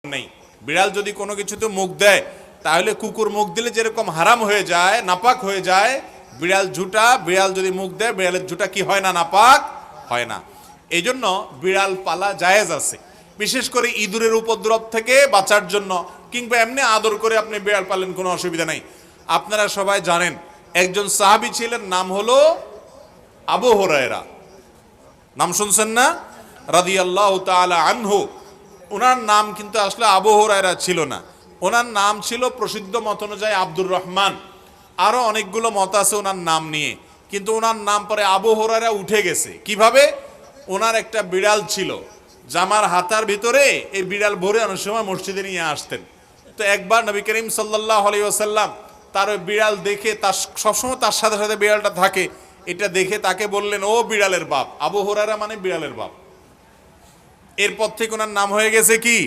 নেই। বিড়াল যদি কোনো কিছুতে মুখ দেয় তাহলে কুকুর মুখ দিলে যেরকম হারাম হয়ে যায়, নাপাক হয়ে যায়, বিড়াল যদি মুখ দেয়, বিড়ালের ঝুঁটা কি হয় না? নাপাক হয় না। এই জন্য বিড়াল পালা জায়েজ আছে, বিশেষ করে ইঁদুরের উপদ্রব থেকে বাঁচার জন্য, কিংবা এমনি আদর করে আপনি বিড়াল পালেন, কোনো অসুবিধা নেই। আপনারা সবাই জানেন একজন সাহাবী ছিলেন, নাম হলো আবু হুরায়রা। নাম শুনছেন না? রাদিয়াল্লাহু তাআলা আনহু। ওনার নাম কিন্তু আসলে আবু হুরায়রা ছিল না, ওনার নাম ছিল প্রসিদ্ধ মত অনুযায়ী আব্দুর রহমান। আরো অনেকগুলো মত আছে ওনার নাম নিয়ে, কিন্তু ওনার নাম পরে আবু হুরায়রা উঠে গেছে। কিভাবে? ওনার একটা বিড়াল ছিল, জামার হাতার ভিতরে এই বিড়াল ভরে অনেক সময় মসজিদে নিয়ে আসতেন। তো একবার নবী করিম সাল্লাল্লাহু আলাইহি ওয়াসাল্লাম তার ওই বিড়াল দেখে, তার সবসময় তার সাথে সাথে বিড়ালটা থাকে, এটা দেখে তাকে বললেন, ও বিড়ালের বাপ। আবু হুরায়রা মানে বিড়ালের বাপ। এরপর থেকে ওনার নাম হয়ে গেছে কি?